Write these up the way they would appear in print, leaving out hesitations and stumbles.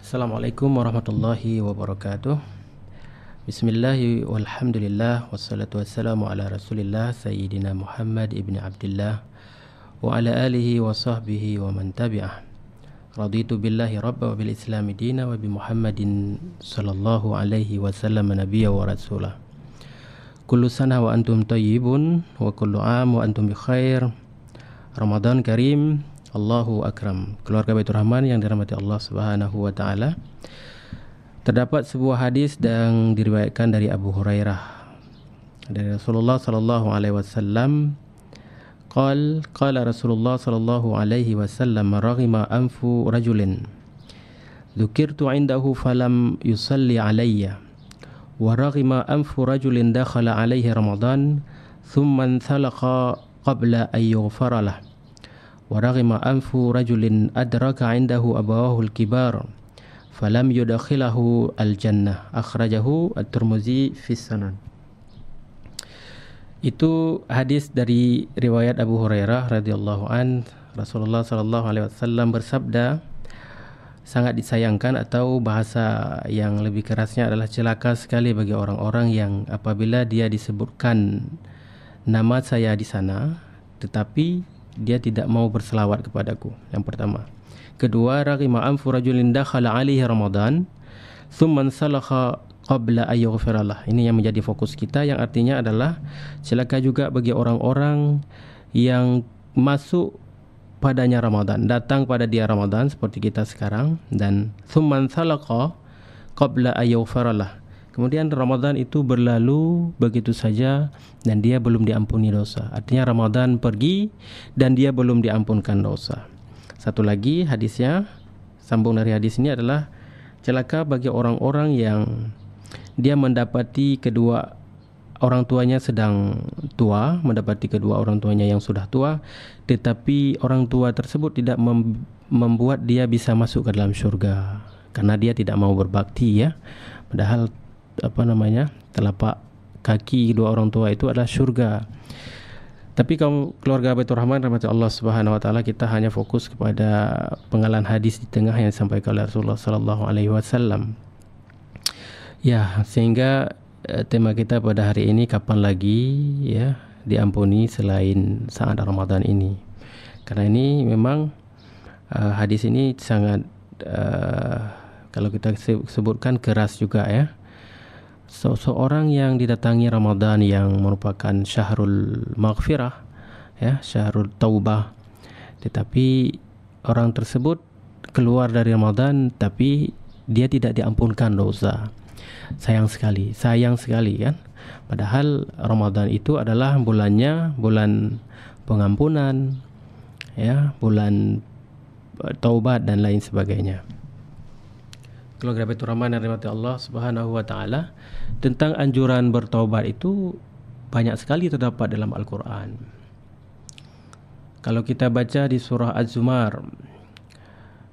Assalamualaikum warahmatullahi wabarakatuh. Bismillahi walhamdulillah wassalatu wassalamu ala rasulillah Sayyidina Muhammad ibn Abdullah wa ala alihi wa sahbihi wa man tabi'ah. Raditu billahi rabba wa bil islami dina wa bi Muhammadin sallallahu alaihi wasallam nabiyya wa rasulah. Kullu sana wa antum tayyibun wa kullu am wa antum bi khair. Ramadan Karim, Allahu Akram. Keluarga Baitur Rahman yang dirahmati Allah Subhanahu wa taala. Terdapat sebuah hadis yang diriwayatkan dari Abu Hurairah dari Rasulullah sallallahu alaihi wasallam. Qala Rasulullah sallallahu alaihi wasallam, raghima anfu rajulin dzukirtu indahu falam yusalli alayya wa raghima anfu rajulin dakhala alaihi Ramadan thumma inthalaqa qabla an yughfara lahu wa raghima anfu rajulin adraka indahu abawahu al-kibar falam yudakhilahu al-jannah, akhrajahu at-Tirmidzi fi Sunan. Itu hadis dari riwayat Abu Hurairah radhiyallahu an. Rasulullah sallallahu alaihi wasallam bersabda, sangat disayangkan atau bahasa yang lebih kerasnya adalah celaka sekali bagi orang-orang yang apabila dia disebutkan nama saya di sana tetapi dia tidak mau berselawat kepadaku. Yang pertama. Kedua, raghima anfu rajulin dakhala alaihi Ramadan thumma salakha qabla an yughfira lah. Ini yang menjadi fokus kita, yang artinya adalah celaka juga bagi orang-orang yang masuk padanya Ramadan, datang pada dia Ramadan seperti kita sekarang, dan thumma salakha qabla an yughfira lah. Kemudian Ramadan itu berlalu begitu saja dan dia belum diampuni dosa. Artinya Ramadan pergi dan dia belum diampunkan dosa. Satu lagi hadisnya, sambung dari hadis ini adalah celaka bagi orang-orang yang dia mendapati kedua orang tuanya sedang tua, mendapati kedua orang tuanya yang sudah tua, tetapi orang tua tersebut tidak membuat dia bisa masuk ke dalam syurga karena dia tidak mau berbakti, ya. Padahal telapak kaki dua orang tua itu adalah syurga. Tapi kaum keluarga Baitur Rahman rahmati Allah Subhanahu wa taala, kita hanya fokus kepada penggalan hadis di tengah yang disampaikan oleh Rasulullah sallallahu alaihi wasallam. Ya, sehingga tema kita pada hari ini, kapan lagi ya diampuni selain saat Ramadan ini. Karena ini memang hadis ini sangat kalau kita sebutkan keras juga, ya. Seorang yang didatangi Ramadan yang merupakan syahrul maghfirah, ya, syahrul taubah, tetapi orang tersebut keluar dari Ramadan tapi dia tidak diampunkan dosa. Sayang sekali kan. Padahal Ramadan itu adalah bulannya bulan pengampunan, ya, bulan taubat dan lain sebagainya. Keluarga Baitur Rahman yang dirahmati Allah Subhanahu wa taala, tentang anjuran bertaubat itu banyak sekali terdapat dalam Al-Qur'an. Kalau kita baca di surah Az-Zumar,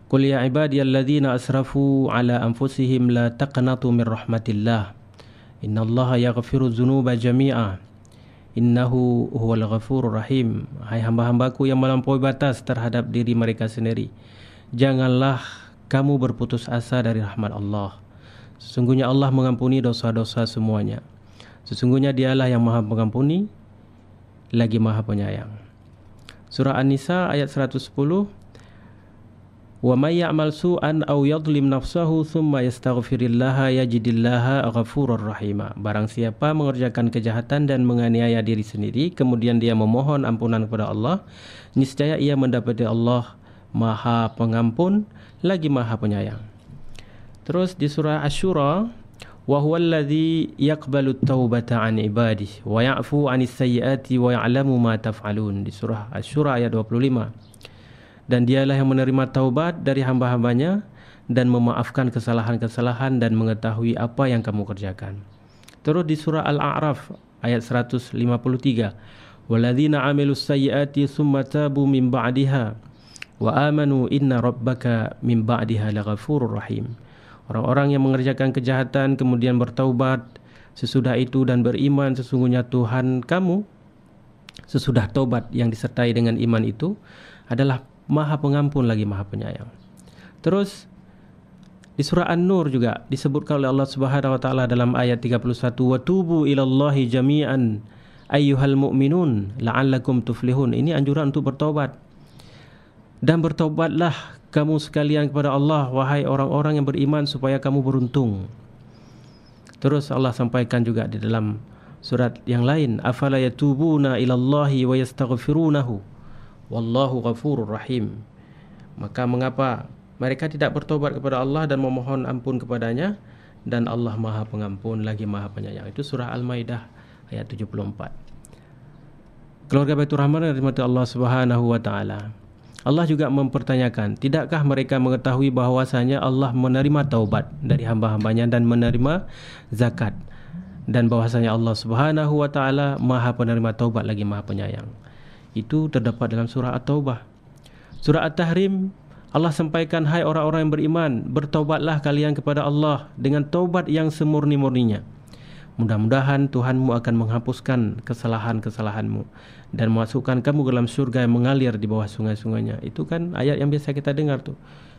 Qul ya ibadiyalladzina asrafu ala anfusihim la taqnatu min rahmatillah innallaha yaghfiru dzunuba jami'a innahu huwal ghafurur rahim. Hai hamba-hambaku yang melampaui batas terhadap diri mereka sendiri, janganlah kamu berputus asa dari rahmat Allah. Sesungguhnya Allah mengampuni dosa-dosa semuanya. Sesungguhnya dialah yang maha pengampuni lagi maha penyayang. Surah An-Nisa ayat 110, wa may ya'mal su'an aw yadhlim nafsahu thumma yastaghfirillaha yajidillaha ghafurur rahima. Barang siapa mengerjakan kejahatan dan menganiaya diri sendiri, kemudian dia memohon ampunan kepada Allah, niscaya ia mendapati Allah maha pengampun lagi maha penyayang. Terus di surah Asy-Syura, wa huwallazi yaqbalu at-taubata 'an ibadihi wa ya'fu 'anis sayyiati wa ya'lamu ma taf'alun. Di surah Asy-Syura ayat 25. Dan dialah yang menerima taubat dari hamba-hambanya dan memaafkan kesalahan-kesalahan dan mengetahui apa yang kamu kerjakan. Terus di surah Al-A'raf ayat 153, walladzina 'amilus sayyiati tsumma tabu min ba'diha wa amanu inna rabbaka min ba'diha laghafurur rahim. Orang-orang yang mengerjakan kejahatan kemudian bertaubat sesudah itu dan beriman, sesungguhnya Tuhan kamu sesudah taubat yang disertai dengan iman itu adalah maha pengampun lagi maha penyayang. Terus Di surah An-Nur juga disebutkan oleh Allah Subhanahu wa taala dalam ayat 31, "Wa tubu ilallahi jami'an ayyuhal mu'minun la'allakum tuflihun." Ini anjuran untuk bertaubat. Dan bertaubatlah kamu sekalian kepada Allah, wahai orang-orang yang beriman, supaya kamu beruntung. Terus Allah sampaikan juga di dalam surat yang lain, "Afala yatubuna ilallahi wa yastaghfirunahu wallahu ghafurur rahim." Maka mengapa mereka tidak bertobat kepada Allah dan memohon ampun kepadanya, dan Allah Maha Pengampun lagi Maha Penyayang. Itu surah Al-Maidah ayat 74. Keluarga Baitur Rahman yang dirahmati Allah Subhanahu wa taala. Allah juga mempertanyakan, tidakkah mereka mengetahui bahwasanya Allah menerima taubat dari hamba-hambanya dan menerima zakat, dan bahwasanya Allah Subhanahu wa taala Maha Penerima taubat lagi Maha Penyayang. Itu terdapat dalam surah At-Taubah. Surah At-Tahrim, Allah sampaikan, hai orang-orang yang beriman, bertaubatlah kalian kepada Allah dengan taubat yang semurni-murninya. Mudah-mudahan Tuhanmu akan menghapuskan kesalahan-kesalahanmu dan memasukkan kamu ke dalam surga yang mengalir di bawah sungai-sungainya. Itu kan ayat yang biasa kita dengar tuh.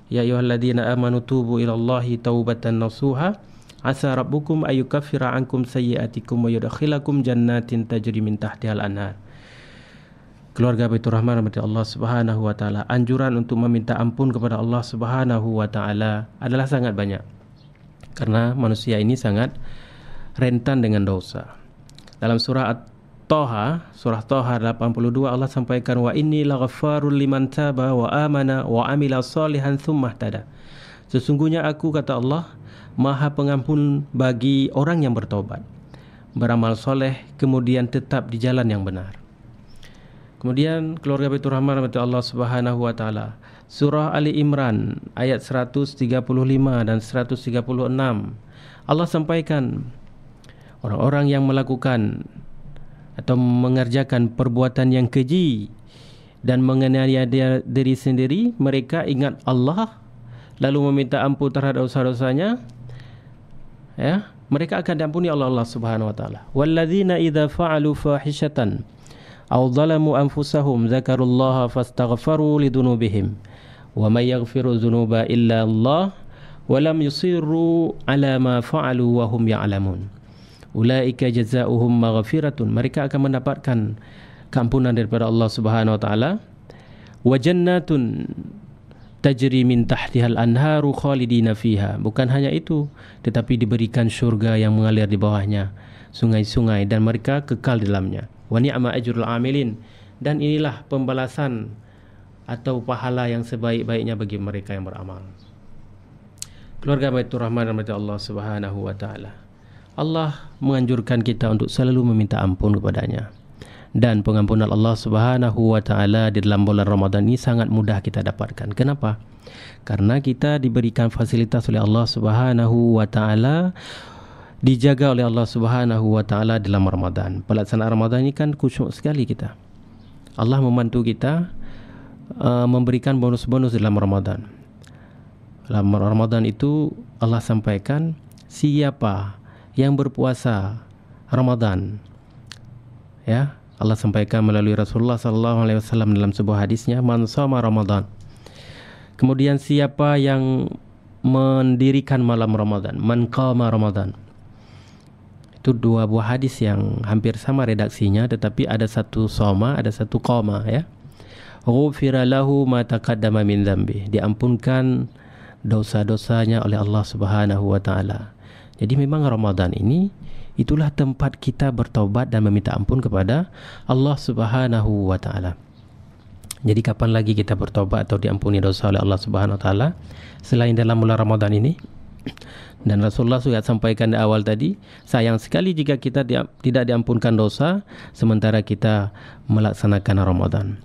Ya ayyuhalladzina amanu tubu ilallahi taubatan nasuha asa rabbukum ayyukaffira ankum sayyi'atikum wa yudkhilakum jannatin tajri min tahtihal anhar. Keluarga Baitur Rahman rahmati Allah Subhanahu wa taala, anjuran untuk meminta ampun kepada Allah Subhanahu wa taala adalah sangat banyak. Karena manusia ini sangat rentan dengan dosa. Dalam surah At-Taha, surah Taha 82, Allah sampaikan, wa inni laghaffarul liman taba wa amana wa amila salihan tsumma ihtada. Sesungguhnya aku, kata Allah, Maha Pengampun bagi orang yang bertobat, beramal soleh, kemudian tetap di jalan yang benar. Kemudian keluarga Baitur Rahman rahmati Allah Subhanahu wa taala, surah Ali Imran ayat 135 dan 136, Allah sampaikan, orang-orang yang melakukan atau mengerjakan perbuatan yang keji dan menganiaya diri sendiri, mereka ingat Allah lalu meminta ampun terhadap dosa-dosanya, ya, mereka akan diampuni oleh Allah Subhanahu wa taala. Walladzina idza fa'alu fahishatan aw zalamu anfusahum dzakarullaha fastaghfaru lidunubihim wa may yaghfiru dzunuba illa Allah wa lam yusirru ala ma fa'alu wa hum ya'lamun. Ulaika jazaohum maghfiratun, mereka akan mendapatkan keampunan daripada Allah Subhanahu wa taala, wa jannatun tajri min tahtihal anharu khalidina fiha. Bukan hanya itu, tetapi diberikan syurga yang mengalir di bawahnya sungai-sungai dan mereka kekal di dalamnya. Wa ni'ma ajrul amilin, dan inilah pembalasan atau pahala yang sebaik-baiknya bagi mereka yang beramal. Keluarga Baitur Rahman rahmati Allah Subhanahu wa taala, Allah menganjurkan kita untuk selalu meminta ampun kepadanya. Dan pengampunan Allah Subhanahu wa taala di dalam bulan Ramadan ini sangat mudah kita dapatkan. Kenapa? Karena kita diberikan fasilitas oleh Allah Subhanahu wa taala, dijaga oleh Allah Subhanahu wa taala dalam Ramadan. Pelaksanaan Ramadan ini kan khusyuk sekali kita. Allah membantu kita memberikan bonus-bonus dalam Ramadan. Dalam Ramadan itu Allah sampaikan, siapa yang berpuasa Ramadan, ya, Allah sampaikan melalui Rasulullah sallallahu alaihi wasallam dalam sebuah hadisnya, man shoma Ramadan. Kemudian siapa yang mendirikan malam Ramadan, man qama Ramadan. Itu dua buah hadis yang hampir sama redaksinya, tetapi ada satu shoma, ada satu qama, ya. Ghufira lahu ma taqaddama min dzambi, diampunkan dosa-dosanya oleh Allah Subhanahu wa taala. Jadi memang Ramadan ini itulah tempat kita bertaubat dan meminta ampun kepada Allah Subhanahu wa taala. Jadi kapan lagi kita bertaubat atau diampuni dosa oleh Allah Subhanahu wa taala selain dalam bulan Ramadan ini? Dan Rasulullah sudah sampaikan di awal tadi, sayang sekali jika kita tidak diampunkan dosa sementara kita melaksanakan Ramadan.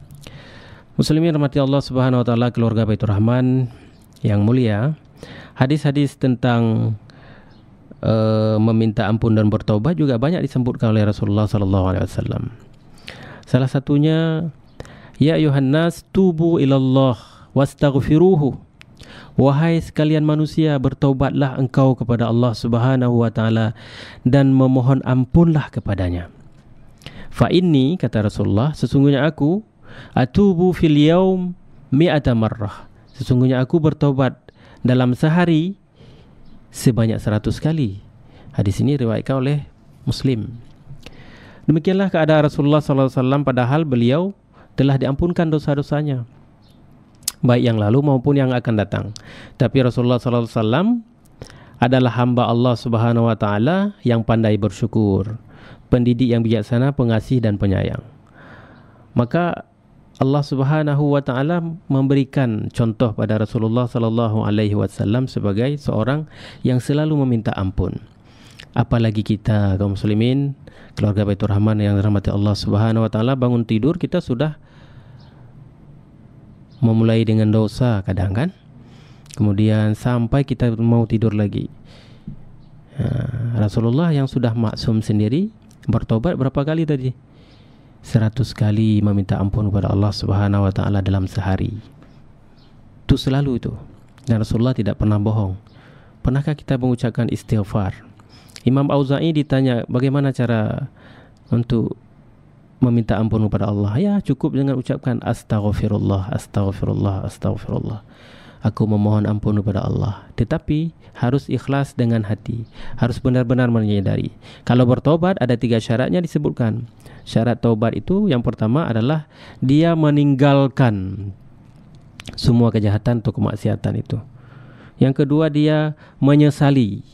Muslimin rahmati Allah Subhanahu wa taala, keluarga Baitur Rahman yang mulia, hadis-hadis tentang meminta ampun dan bertaubat juga banyak disebutkan oleh Rasulullah sallallahu alaihi wasallam. Salah satunya, ya ayuhan nas tubu ilallah wastaghfiruhu. Wahai sekalian manusia, bertaubatlah engkau kepada Allah Subhanahu wa taala dan memohon ampunlah kepadanya. Fa inni, kata Rasulullah, sesungguhnya aku atubu fil yaum mi'ata marrah. Sesungguhnya aku bertaubat dalam sehari sebanyak 100 kali. Hadis ini riwayatkan oleh Muslim. Demikianlah keadaan Rasulullah SAW padahal beliau telah diampunkan dosa-dosanya, baik yang lalu maupun yang akan datang. Tapi Rasulullah SAW adalah hamba Allah Subhanahu Wa Taala yang pandai bersyukur, pendidik yang bijaksana, pengasih dan penyayang. Maka Allah Subhanahu Wa Taala memberikan contoh pada Rasulullah Sallallahu Alaihi Wasallam sebagai seorang yang selalu meminta ampun. Apalagi kita kaum muslimin, keluarga Baitur Rahman yang dirahmati Allah Subhanahu Wa Taala, bangun tidur kita sudah memulai dengan dosa kadang kan, kemudian sampai kita mau tidur lagi. Rasulullah yang sudah maksum sendiri bertobat berapa kali tadi? 100 kali meminta ampun kepada Allah Subhanahu Wa Taala dalam sehari. Itu selalu itu. Dan Rasulullah tidak pernah bohong. Pernahkah kita mengucapkan istighfar? Imam Auza'i ditanya bagaimana cara untuk meminta ampun kepada Allah. Ya, cukup dengan ucapkan astaghfirullah, astaghfirullah, astaghfirullah. Aku memohon ampun kepada Allah. Tetapi harus ikhlas dengan hati. Harus benar-benar menyadari. Kalau bertobat ada 3 syaratnya disebutkan. Syarat taubat itu yang pertama adalah dia meninggalkan semua kejahatan atau kemaksiatan itu. Yang kedua dia menyesali.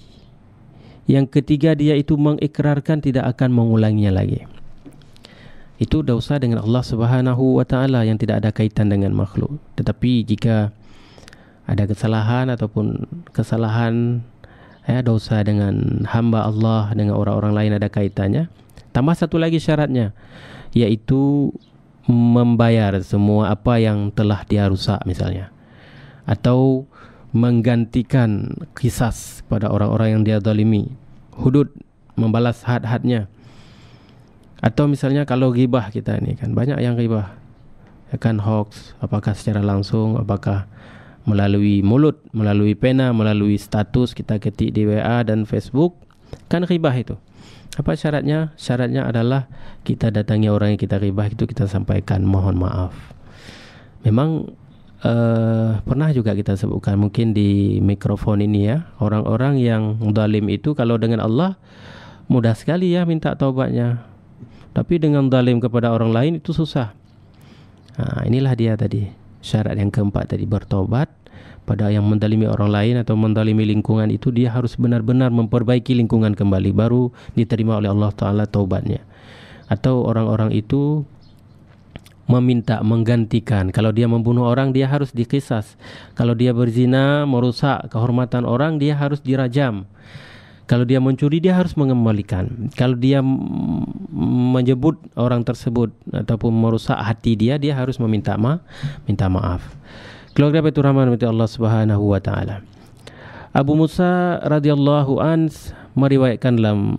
Yang ketiga dia itu mengikrarkan tidak akan mengulanginya lagi. Itu dosa dengan Allah Subhanahu Wa Taala yang tidak ada kaitan dengan makhluk. Tetapi jika ada kesalahan ataupun kesalahan dosa dengan hamba Allah, dengan orang-orang lain ada kaitannya, tambah satu lagi syaratnya, yaitu membayar semua apa yang telah dia rusak misalnya, atau menggantikan qisas pada orang-orang yang dia zalimi, hudud, membalas had-hadnya. Atau misalnya kalau ghibah kita ini kan banyak yang ghibah, ya kan, hoax, apakah secara langsung, apakah melalui mulut, melalui pena, melalui status kita ketik di WA dan Facebook, kan ghibah itu. Apa syaratnya? Syaratnya adalah kita datangi orang yang kita ghibah itu, kita sampaikan mohon maaf. Memang pernah juga kita sebutkan mungkin di mikrofon ini ya, orang-orang yang zalim itu kalau dengan Allah mudah sekali ya minta taubatnya, tapi dengan zalim kepada orang lain itu susah. Inilah dia tadi syarat yang keempat tadi, bertobat pada yang mendalimi orang lain atau mendalimi lingkungan itu, dia harus benar-benar memperbaiki lingkungan kembali, baru diterima oleh Allah Ta'ala taubatnya. Atau orang-orang itu meminta menggantikan, kalau dia membunuh orang dia harus dikisas, kalau dia berzina merusak kehormatan orang dia harus dirajam, kalau dia mencuri dia harus mengembalikan, kalau dia menyebut orang tersebut ataupun merusak hati dia harus minta maaf. Keluarga Baitur Rahman minta Allah Subhanahu Wa Taala. Abu Musa radhiyallahu an meriwayatkan dalam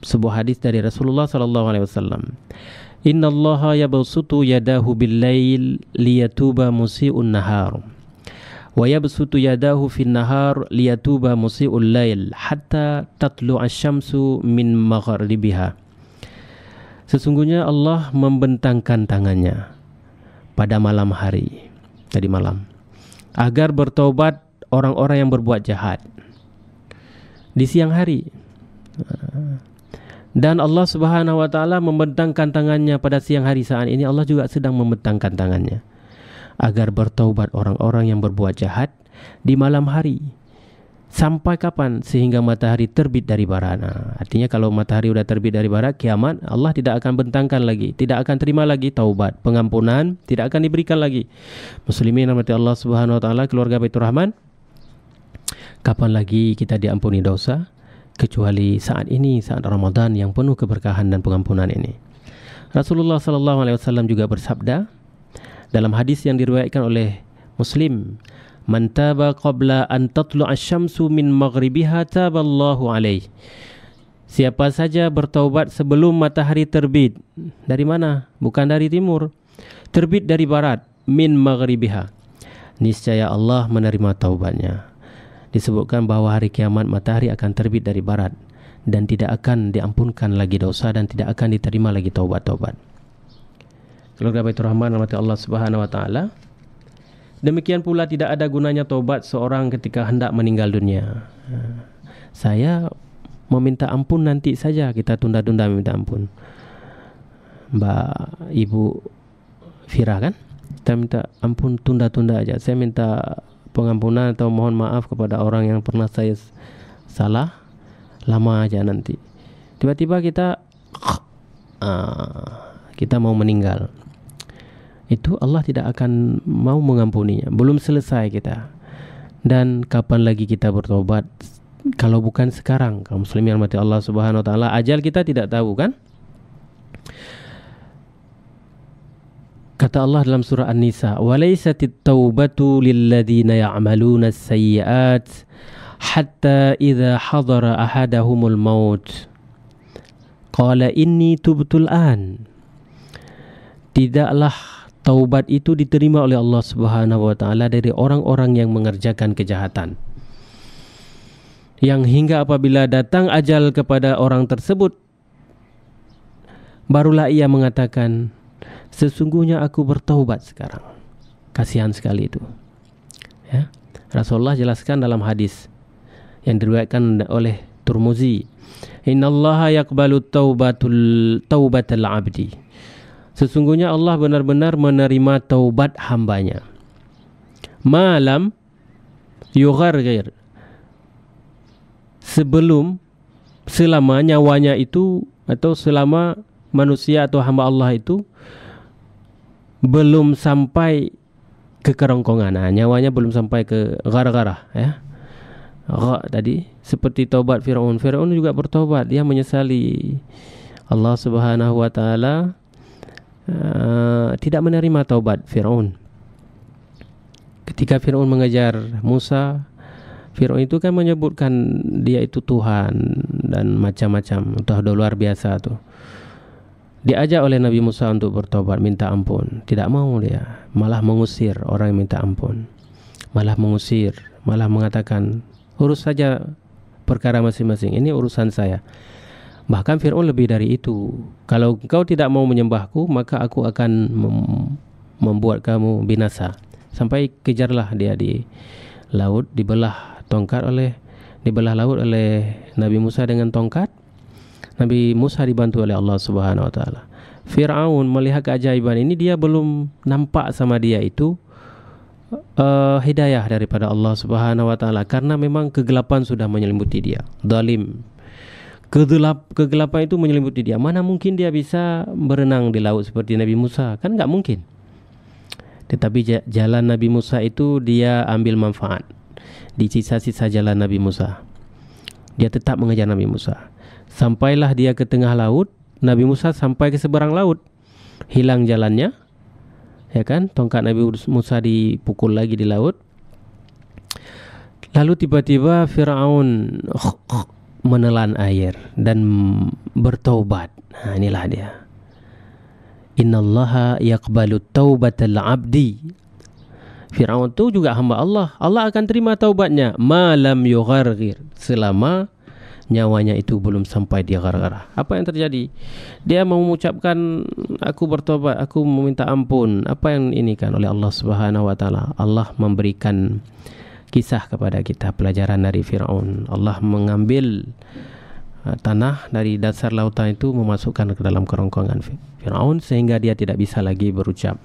sebuah hadis dari Rasulullah sallallahu alaihi wasallam, Inna Allah yabsutu yadahu bil-lail liyatuba musii'un nahar wa yabsutu yadahu fin nahar liyatuba musii'ul lail hatta tatlu'a asy-syamsu min maghribiha. Sesungguhnya Allah membentangkan tangannya pada malam hari, tadi malam, agar bertaubat orang-orang yang berbuat jahat di siang hari. Dan Allah Subhanahu Wa Taala membentangkan tangannya pada siang hari. Saat ini Allah juga sedang membentangkan tangannya agar bertaubat orang-orang yang berbuat jahat di malam hari. Sampai kapan? Sehingga matahari terbit dari barat. Artinya kalau matahari sudah terbit dari barat, kiamat, Allah tidak akan bentangkan lagi, tidak akan terima lagi taubat, pengampunan tidak akan diberikan lagi. Muslimin rahmati Allah Subhanahu Wa Taala, keluarga Baitur Rahman, kapan lagi kita diampuni dosa kecuali saat ini, saat Ramadan yang penuh keberkahan dan pengampunan ini. Rasulullah sallallahu alaihi wasallam juga bersabda dalam hadis yang diriwayatkan oleh Muslim, "Man taba qabla an tatlu'a asy-syamsu min maghribiha taballahu alaihi." Siapa saja bertaubat sebelum matahari terbit. Dari mana? Bukan dari timur. Terbit dari barat, min maghribiha. Niscaya Allah menerima taubatnya. Disebutkan bahwa hari kiamat matahari akan terbit dari barat dan tidak akan diampunkan lagi dosa dan tidak akan diterima lagi taubat-taubat. Keluarga Baitur Rahman rahmati Allah Subhanahu Wa Taala, Demikian pula tidak ada gunanya taubat seorang ketika hendak meninggal dunia. Saya meminta ampun nanti saja, kita tunda-tunda meminta ampun. Mbak Ibu Fira kan, kita minta ampun tunda-tunda aja. Saya minta pengampunan atau mohon maaf kepada orang yang pernah saya salah, lama aja nanti. Tiba-tiba kita mau meninggal, itu Allah tidak akan mau mengampuninya. Belum selesai kita. Dan kapan lagi kita bertobat kalau bukan sekarang? Kaum muslimin yang mati Allah Subhanahu wa taala, ajal kita tidak tahu kan? Kata Allah dalam surah An-Nisa, "Walaisatit taubatu lilladzina ya'maluna as-sayyi'at hatta idza hadara ahadahumul maut qala inni tubtul an." Tidaklah taubat itu diterima oleh Allah Subhanahu wa taala dari orang-orang yang mengerjakan kejahatan, yang hingga apabila datang ajal kepada orang tersebut, barulah ia mengatakan, sesungguhnya aku bertaubat sekarang. Kasihan sekali itu. Ya. Rasulullah jelaskan dalam hadis yang diriwayatkan oleh Tirmizi, "Innallaha yaqbalu taubatal 'abdi." Sesungguhnya Allah benar-benar menerima taubat hambanya. Malam yughargir, selama nyawanya itu, atau selama manusia atau hamba Allah itu belum sampai ke kerongkongan. Nyawanya belum sampai ke gara-gara, ya. Tadi seperti taubat Firaun. Firaun juga bertobat, dia menyesali. Allah Subhanahu wa taala tidak menerima taubat Firaun. Ketika Firaun mengejar Musa, Firaun itu kan menyebutkan dia itu Tuhan dan macam-macam, udah luar biasa tuh. Diajak oleh Nabi Musa untuk bertobat, minta ampun. Tidak mau dia, malah mengusir orang yang minta ampun. Malah mengatakan, urus saja perkara masing-masing, ini urusan saya. Bahkan Fir'aun lebih dari itu. Kalau engkau tidak mau menyembahku, maka aku akan membuat kamu binasa. Sampai kejarlah dia di laut, dibelah laut oleh Nabi Musa dengan tongkat. Nabi Musa dibantu oleh Allah Subhanahu wa taala. Fir'aun melihat keajaiban ini, dia belum nampak sama dia itu hidayah daripada Allah Subhanahu wa taala, karena memang kegelapan sudah menyelimuti dia. Zalim. Kegelapan itu menyelimuti dia. Mana mungkin dia bisa berenang di laut seperti Nabi Musa? Kan nggak mungkin. Tetapi jalan Nabi Musa itu dia ambil manfaat. Di sisa-sisa jalan Nabi Musa, dia tetap mengejar Nabi Musa. Sampailah dia ke tengah laut. Nabi Musa sampai ke seberang laut, hilang jalannya, ya kan? Tongkat Nabi Musa dipukul lagi di laut. Lalu tiba-tiba Fir'aun menelan air dan bertaubat. Nah, inilah dia. Innallaha yaqbalu taubatal 'abdi. Fir'aun itu juga hamba Allah. Allah akan terima taubatnya malam yughargir, selama nyawanya itu belum sampai di gara-gara. Apa yang terjadi? Dia mau mengucapkan, aku bertobat, aku meminta ampun. Apa yang ini kan oleh Allah Subhanahu wa taala? Allah memberikan kisah kepada kita, pelajaran dari Fir'aun. Allah mengambil tanah dari dasar lautan itu, memasukkan ke dalam kerongkongan Fir'aun sehingga dia tidak bisa lagi berucap.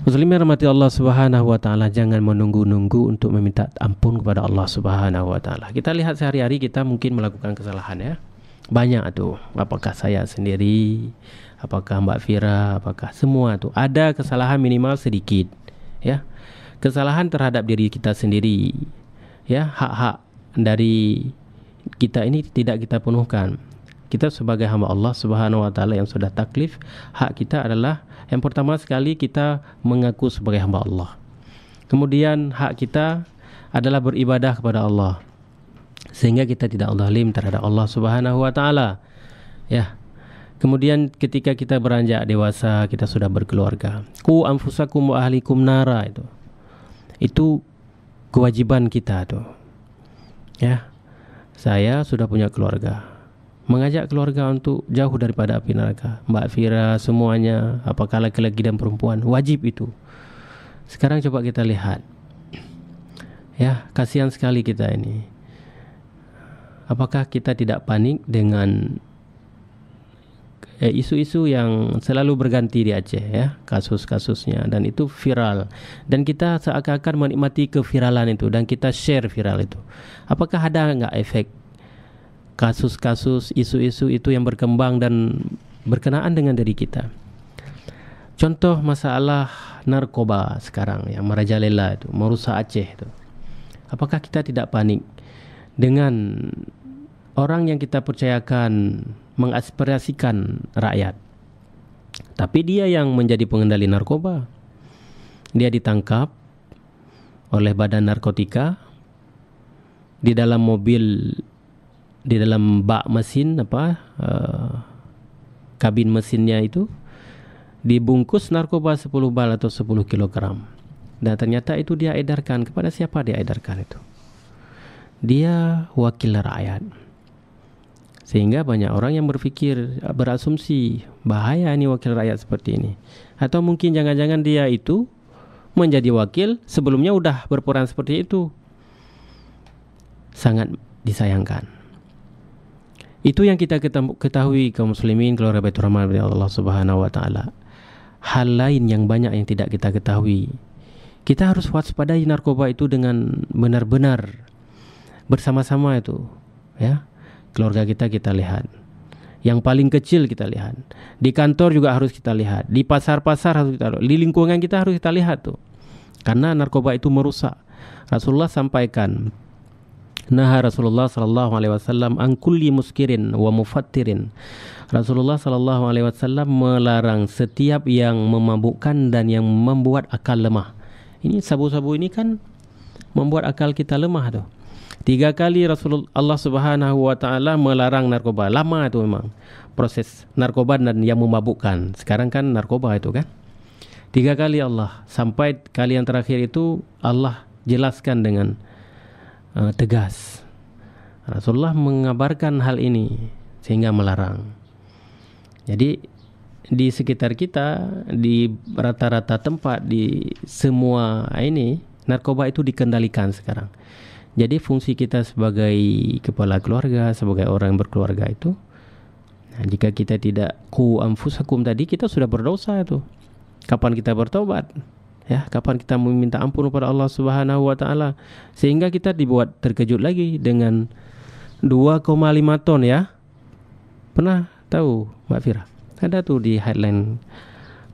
Muslimin rahmati Allah Subhanahu wa taala, jangan menunggu-nunggu untuk meminta ampun kepada Allah Subhanahu wa taala. Kita lihat sehari-hari kita mungkin melakukan kesalahan, ya. Banyak tuh. Apakah saya sendiri, apakah Mbak Fira, apakah semua tuh ada kesalahan minimal sedikit, ya. Kesalahan terhadap diri kita sendiri, ya, hak-hak dari kita ini tidak kita penuhkan. Kita sebagai hamba Allah Subhanahu wa taala yang sudah taklif, hak kita adalah yang pertama sekali kita mengaku sebagai hamba Allah. Kemudian hak kita adalah beribadah kepada Allah, sehingga kita tidak zalim terhadap Allah Subhanahu wa taala, ya. Kemudian ketika kita beranjak dewasa, kita sudah berkeluarga. Qu anfusakum wa ahlikum nara, itu kewajiban kita tuh, ya. Saya sudah punya keluarga, mengajak keluarga untuk jauh daripada api neraka. Mbak Fira, semuanya, apakah laki-laki dan perempuan, wajib itu. Sekarang coba kita lihat, ya, kasihan sekali kita ini. Apakah kita tidak panik dengan isu-isu yang selalu berganti di Aceh, ya, kasus-kasusnya, dan itu viral, dan kita seakan-akan menikmati keviralan itu dan kita share viral itu. Apakah ada nggak efek kasus-kasus, isu-isu itu yang berkembang dan berkenaan dengan diri kita? Contoh masalah narkoba sekarang yang merajalela itu, merusak Aceh itu. Apakah kita tidak panik dengan orang yang kita percayakan mengaspirasikan rakyat, tapi dia yang menjadi pengendali narkoba? Dia ditangkap oleh badan narkotika di dalam mobil, di dalam bak mesin, kabin mesinnya itu dibungkus narkoba 10 bal atau 10 kilogram. Dan ternyata itu dia edarkan. Kepada siapa dia edarkan itu? Dia wakil rakyat. Sehingga banyak orang yang berpikir, berasumsi, bahaya ini wakil rakyat seperti ini. Atau mungkin jangan-jangan dia itu menjadi wakil sebelumnya udah berperan seperti itu. Sangat disayangkan. Itu yang kita ketahui kaum muslimin, keluarga Baitur Rahman dari Allah Subhanahu wa taala. Hal lain yang banyak yang tidak kita ketahui. Kita harus waspadai narkoba itu dengan benar-benar bersama-sama itu, ya. Keluarga kita lihat. Yang paling kecil kita lihat. Di kantor juga harus kita lihat. Di pasar-pasar harus kita lihat. Di lingkungan kita harus kita lihat tuh. Karena narkoba itu merusak. Rasulullah sampaikan, Naha Rasulullah sallallahu alaihi wasallam an kulli muskirin wa mufattirin. Rasulullah sallallahu alaihi wasallam melarang setiap yang memabukkan dan yang membuat akal lemah. Ini sabu-sabu ini kan membuat akal kita lemah tuh. 3 kali Rasulullah Allah Subhanahu wa taala melarang narkoba. Lama itu memang proses narkoba dan yang memabukkan. Sekarang kan narkoba itu kan. 3 kali Allah, sampai kali yang terakhir itu Allah jelaskan dengan tegas. Rasulullah mengabarkan hal ini sehingga melarang. Jadi di sekitar kita, di rata-rata tempat, di semua ini, narkoba itu dikendalikan sekarang. Jadi fungsi kita sebagai kepala keluarga, sebagai orang yang berkeluarga itu, nah, jika kita tidak ku anfusakum tadi, kita sudah berdosa itu. Kapan kita bertobat? Ya, kapan kita meminta ampun kepada Allah Subhanahu wa taala? Sehingga kita dibuat terkejut lagi dengan 2,5 ton, ya. Pernah tahu Mbak Fira? Ada tuh di headline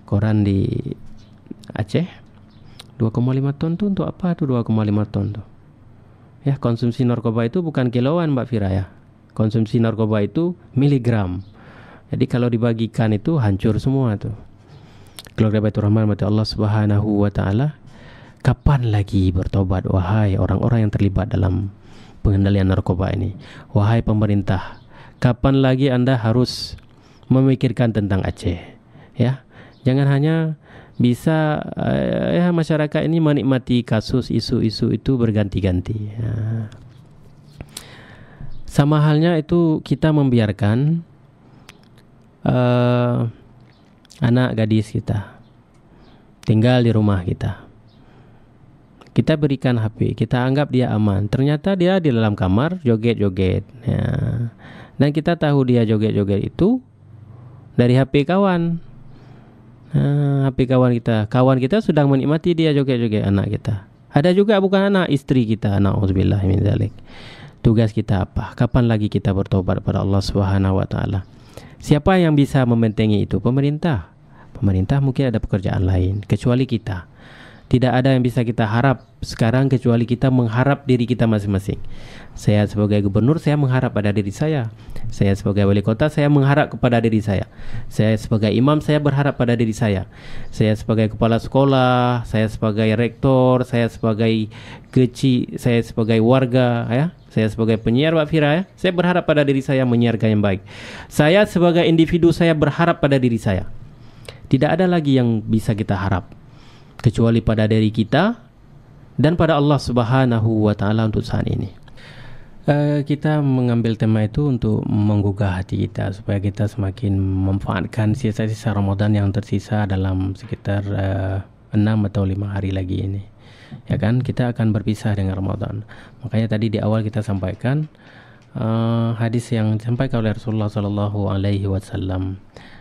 koran di Aceh. 2,5 ton tuh untuk apa tuh 2,5 ton tuh? Ya, konsumsi narkoba itu bukan kiloan Mbak Fira, ya. Konsumsi narkoba itu miligram. Jadi kalau dibagikan itu hancur semua tuh. Keluarga Baitur Rahman mati Allah Subhanahu wa taala, kapan lagi bertobat wahai orang-orang yang terlibat dalam pengendalian narkoba ini? Wahai pemerintah, kapan lagi Anda harus memikirkan tentang Aceh? Ya, jangan hanya bisa ya masyarakat ini menikmati kasus isu-isu itu berganti-ganti. Ya. Sama halnya itu kita membiarkan anak gadis kita tinggal di rumah kita. Kita berikan HP, kita anggap dia aman. Ternyata dia di dalam kamar joget-joget. Ya. Dan kita tahu dia joget-joget itu dari HP kawan. HP kawan kita sedang menikmati dia joget-joget anak kita. Ada juga bukan anak, istri kita. Na'udzubillah min dzalik. Tugas kita apa? Kapan lagi kita bertobat kepada Allah Subhanahu wa taala? Siapa yang bisa membentengi itu? Pemerintah. Pemerintah mungkin ada pekerjaan lain kecuali kita. Tidak ada yang bisa kita harap sekarang kecuali kita mengharap diri kita masing-masing. Saya sebagai gubernur, saya mengharap pada diri saya. Saya sebagai wali kota, saya mengharap kepada diri saya. Saya sebagai imam, saya berharap pada diri saya. Saya sebagai kepala sekolah, saya sebagai rektor, saya sebagai kecil, saya sebagai warga, ya. Saya sebagai penyiar Mbak Fira, ya. Saya berharap pada diri saya menyiarkan yang baik. Saya sebagai individu, saya berharap pada diri saya. Tidak ada lagi yang bisa kita harap kecuali pada diri kita dan pada Allah Subhanahu wa taala untuk saat ini. Kita mengambil tema itu untuk menggugah hati kita supaya kita semakin memanfaatkan sisa-sisa Ramadan yang tersisa dalam sekitar 6 atau 5 hari lagi ini. Ya kan, kita akan berpisah dengan Ramadan. Makanya tadi di awal kita sampaikan hadis yang disampaikan oleh Rasulullah sallallahu alaihi wasallam.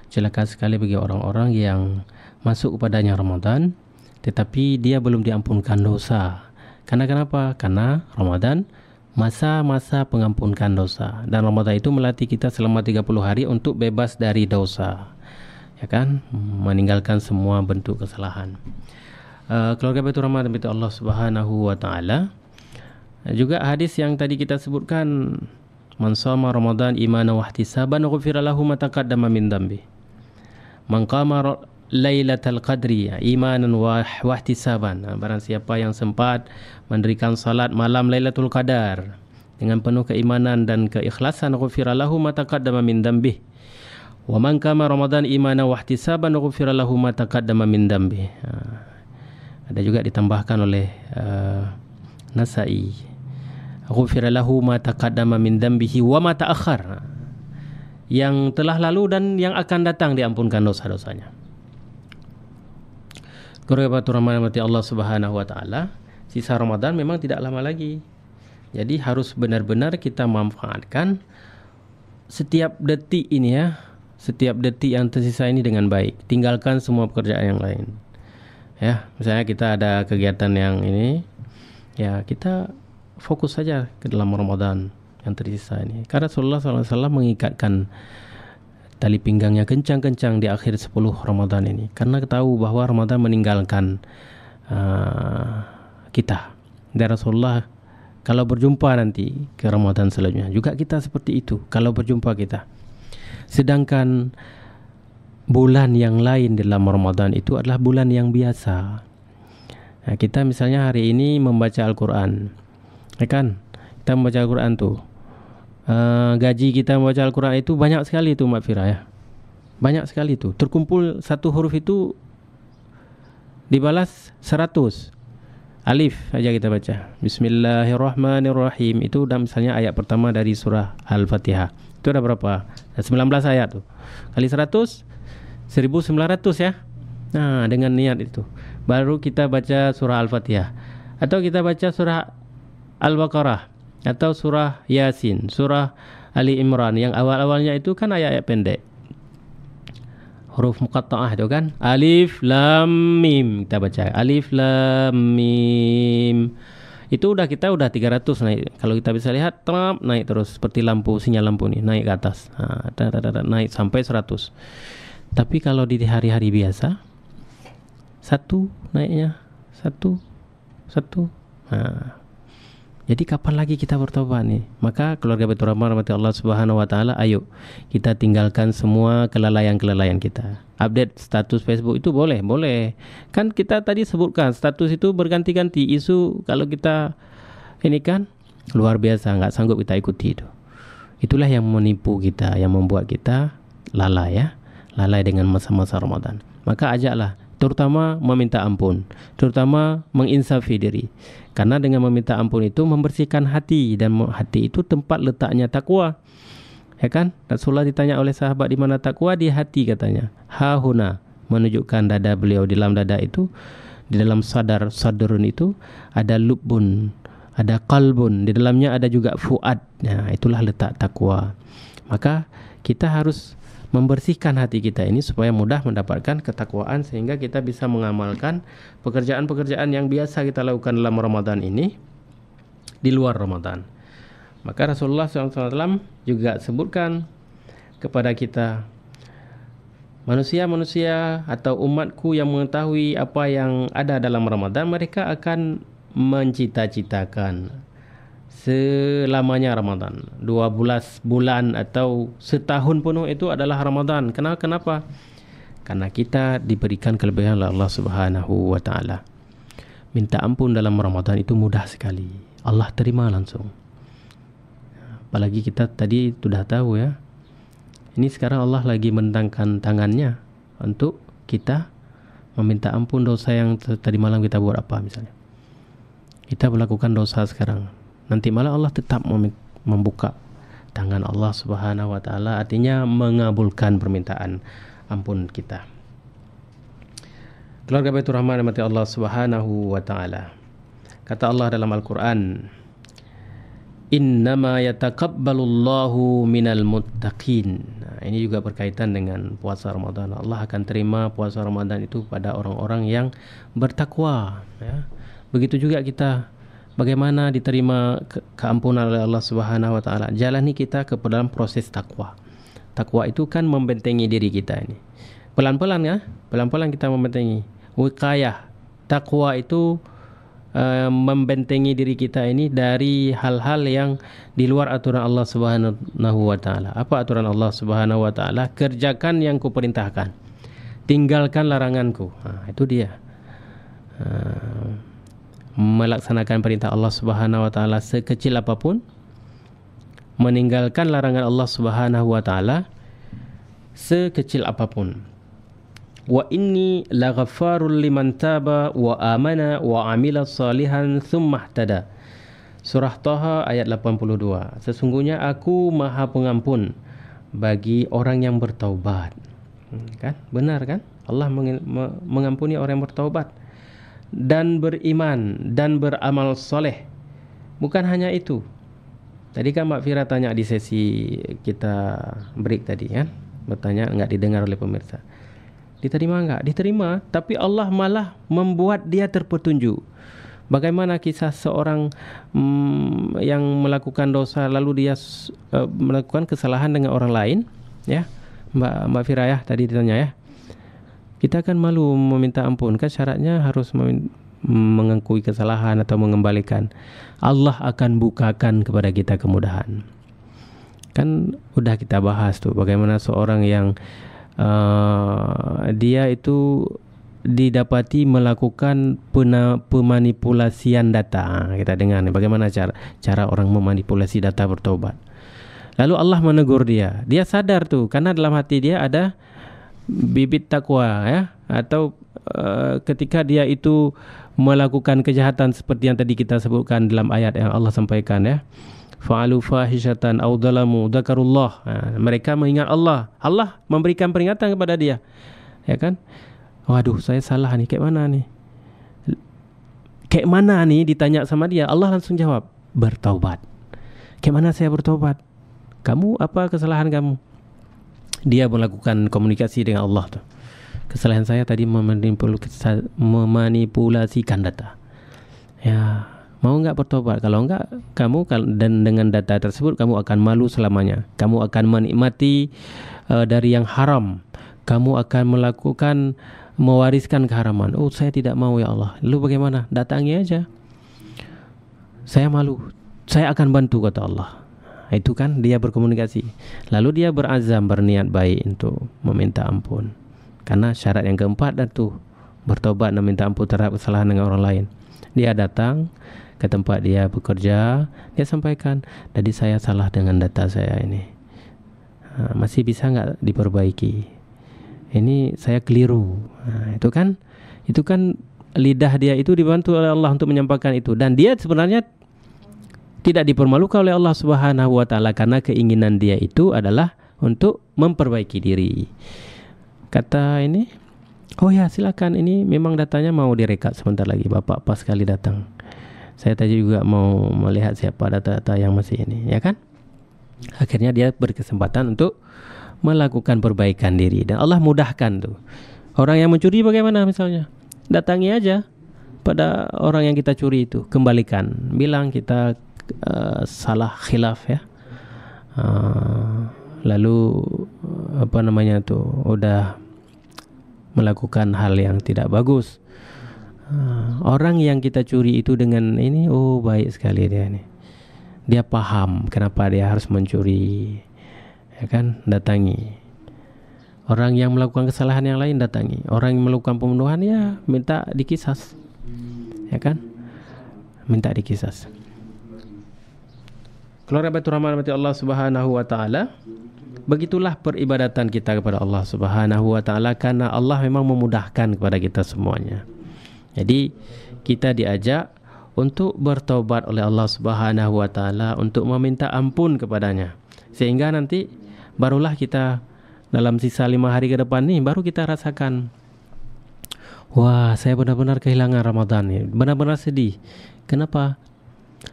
Celaka sekali bagi orang-orang yang masuk kepadanya Ramadan tetapi dia belum diampunkan dosa. Karena kenapa? Karena Ramadan masa-masa pengampunkan dosa, dan Ramadan itu melatih kita selama 30 hari untuk bebas dari dosa. Ya kan? Meninggalkan semua bentuk kesalahan. Keluarga Baitur Rahman dan Allah Subhanahu wa taala. Juga hadis yang tadi kita sebutkan, man shoma Ramadan imanan wa ihtisaban ghufira lahu ma taqaddama min dhanbi. Man qama Lailatul Qadri imanan wa ihtisaban. Barang siapa yang sempat mendirikan salat malam Lailatul Qadar dengan penuh keimanan dan keikhlasan, ghufira lahu ma taqaddama min dhanbi. Wa man qama Ramadan imanan wa ihtisaban ghufira lahu ma taqaddama min dhanbi. Ada juga ditambahkan oleh Nasa'i, ghufira lahu ma taqaddama min dhanbihi wa ma ta'akhkhar. Yang telah lalu dan yang akan datang diampunkan dosa-dosanya. Keluarga Baitur Rahman Allah Subhanahu wa taala, sisa Ramadan memang tidak lama lagi. Jadi harus benar-benar kita manfaatkan setiap detik ini ya, setiap detik yang tersisa ini dengan baik. Tinggalkan semua pekerjaan yang lain. Ya, misalnya kita ada kegiatan yang ini, ya kita fokus saja ke dalam Ramadan yang tersisa ini. Karena Rasulullah SAW mengikatkan tali pinggangnya kencang-kencang di akhir 10 Ramadan ini, karena tahu bahwa Ramadan meninggalkan kita. Dan Rasulullah kalau berjumpa nanti ke Ramadan selanjutnya juga kita seperti itu kalau berjumpa kita. Sedangkan bulan yang lain dalam Ramadan itu adalah bulan yang biasa. Nah, kita misalnya hari ini membaca Al-Quran, ya kan? Kita membaca Al-Quran tuh, gaji kita membaca Al-Quran itu banyak sekali itu Mak Fira ya. Banyak sekali itu. Terkumpul satu huruf itu dibalas 100. Alif aja kita baca. Bismillahirrahmanirrahim. Itu udah misalnya ayat pertama dari surah Al-Fatihah. Itu ada berapa? 19 ayat tuh. Kali 100, 1900 ya. Nah, dengan niat itu baru kita baca surah Al-Fatihah. Atau kita baca surah Al-Baqarah, atau surah Yasin, surah Ali Imran yang awal-awalnya itu kan ayat-ayat pendek. Huruf muqatta'ah itu kan. Alif lam mim kita baca. Alif lam mim. Itu kita udah 300 naik. Kalau kita bisa lihat naik terus seperti lampu, sinyal lampu nih, naik ke atas. Naik sampai 100. Tapi kalau di hari-hari biasa satu naiknya, satu. Jadi kapan lagi kita bertobat nih? Maka keluarga Baitur Rahman Allah Subhanahu wa taala, ayo kita tinggalkan semua kelalaian-kelalaian kita. Update status Facebook itu boleh. Kan kita tadi sebutkan status itu berganti-ganti isu, kalau kita ini kan luar biasa, nggak sanggup kita ikuti itu. Itulah yang menipu kita, yang membuat kita lalai ya. Lalai dengan masa-masa Ramadan. Maka ajaklah, terutama meminta ampun, terutama menginsafi diri. Karena dengan meminta ampun itu membersihkan hati, dan hati itu tempat letaknya takwa. Ya kan? Rasulullah ditanya oleh sahabat di mana takwa, di hati katanya. Hahuna, menunjukkan dada beliau. Di dalam dada itu, di dalam sadrun itu ada lubbun, ada qalbun, di dalamnya ada juga fuad. Nah, itulah letak takwa. Maka kita harus membersihkan hati kita ini supaya mudah mendapatkan ketakwaan, sehingga kita bisa mengamalkan pekerjaan-pekerjaan yang biasa kita lakukan dalam Ramadan ini di luar Ramadan. Maka Rasulullah SAW juga sebutkan kepada kita, manusia-manusia atau umatku yang mengetahui apa yang ada dalam Ramadan, mereka akan mencita-citakan selamanya Ramadan, 12 bulan atau setahun penuh itu adalah Ramadan. Kenapa? Karena kita diberikan kelebihan oleh Allah Subhanahu wa taala. Minta ampun dalam Ramadan itu mudah sekali, Allah terima langsung. Apalagi kita tadi sudah tahu ya, ini sekarang Allah lagi mentangkan tangannya untuk kita meminta ampun dosa yang tadi malam kita buat apa misalnya. Kita melakukan dosa sekarang, nanti malah Allah tetap membuka tangan Allah Subhanahu wa taala, artinya mengabulkan permintaan ampun kita. Keluarga Baitur Rahman rahmati Allah Subhanahu wa taala. Kata Allah dalam Al-Qur'an, "Innama yataqabbalullahu minal muttaqin." Nah, ini juga berkaitan dengan puasa Ramadan. Allah akan terima puasa Ramadan itu pada orang-orang yang bertakwa, ya. Begitu juga kita, bagaimana diterima keampunan oleh Allah Subhanahu wa taala. Jalani kita ke dalam proses takwa. Takwa itu kan membentengi diri kita ini. Pelan-pelan ya, pelan-pelan kita membentengi. Wiqayah, takwa itu membentengi diri kita ini dari hal-hal yang di luar aturan Allah Subhanahu wa taala. Apa aturan Allah Subhanahu wa taala? Kerjakan yang kuperintahkan, tinggalkan laranganku. Nah, itu dia. Melaksanakan perintah Allah Subhanahu wa taala sekecil apapun, meninggalkan larangan Allah Subhanahu wa taala sekecil apapun. Wa inni laghaffarul liman taba wa amana wa amila salihan tsumma ihtada. Surah Taha ayat 82. Sesungguhnya aku Maha Pengampun bagi orang yang bertaubat. Kan? Benar kan? Allah mengampuni orang yang bertaubat dan beriman dan beramal soleh. Bukan hanya itu. Tadi kan Mbak Fira tanya di sesi kita break tadi kan? Bertanya enggak didengar oleh pemirsa. Diterima enggak? Diterima, tapi Allah malah membuat dia terpetunjuk. Bagaimana kisah seorang yang melakukan dosa lalu dia melakukan kesalahan dengan orang lain, ya. Mbak Fira ya, tadi ditanya ya. Kita kan malu meminta ampun, kan syaratnya harus mengakui kesalahan atau mengembalikan. Allah akan bukakan kepada kita kemudahan. Kan udah kita bahas tuh bagaimana seorang yang dia itu didapati melakukan pemanipulasian data. Kita dengar nih bagaimana cara orang memanipulasi data bertobat. Lalu Allah menegur dia. Dia sadar tuh karena dalam hati dia ada bibit takwa ya, atau ketika dia itu melakukan kejahatan seperti yang tadi kita sebutkan dalam ayat yang Allah sampaikan ya. Fa'alu fahishatan aw dzalamu dzakarullah. Mereka mengingat Allah. Allah memberikan peringatan kepada dia. Ya kan? Waduh, saya salah nih. Kayak mana nih? Kayak mana nih ditanya sama dia. Allah langsung jawab, bertaubat. Kayak mana saya bertaubat? Kamu apa kesalahan kamu? Dia melakukan komunikasi dengan Allah tuh. Kesalahan saya tadi memanipulasikan data. Ya, mau enggak bertobat? Kalau enggak, kamu dan dengan data tersebut kamu akan malu selamanya. Kamu akan menikmati dari yang haram. Kamu akan mewariskan keharaman. Oh, saya tidak mau ya Allah. Lalu bagaimana? Datangi aja. Saya malu. Saya akan bantu kata Allah. Itu kan dia berkomunikasi. Lalu dia berazam, berniat baik untuk meminta ampun. Karena syarat yang keempat dan tuh bertobat dan minta ampun terhadap kesalahan dengan orang lain. Dia datang ke tempat dia bekerja, dia sampaikan, tadi saya salah dengan data saya ini. Masih bisa nggak diperbaiki? Ini saya keliru. Itu kan lidah dia itu dibantu oleh Allah untuk menyampaikan itu, dan dia sebenarnya tidak dipermalukan oleh Allah Subhanahu wa taala karena keinginan dia itu adalah untuk memperbaiki diri. Kata ini, oh ya silakan, ini memang datanya mau direkap sebentar lagi, Bapak pas sekali datang. Saya tadi juga mau melihat siapa data-data yang masih ini, ya kan? Akhirnya dia berkesempatan untuk melakukan perbaikan diri dan Allah mudahkan tuh. Orang yang mencuri bagaimana misalnya? Datangi aja pada orang yang kita curi itu, kembalikan. Bilang kita salah khilaf ya. Lalu apa namanya tuh, udah melakukan hal yang tidak bagus. Orang yang kita curi itu dengan ini, oh baik sekali dia nih. Dia paham kenapa dia harus mencuri. Ya kan? Datangi. Orang yang melakukan kesalahan yang lain datangi. Orang yang melakukan pembunuhan ya minta dikisas. Ya kan? Minta dikisas. Keluarga Baitur Rahman rahmati Allah Subhanahu wa taala. Begitulah peribadatan kita kepada Allah Subhanahu wa taala karena Allah memang memudahkan kepada kita semuanya. Jadi kita diajak untuk bertaubat oleh Allah Subhanahu wa taala, untuk meminta ampun kepadanya. Sehingga nanti barulah kita dalam sisa 5 hari ke depan nih baru kita rasakan Wah, saya benar-benar kehilangan Ramadan ini. Benar-benar sedih. Kenapa?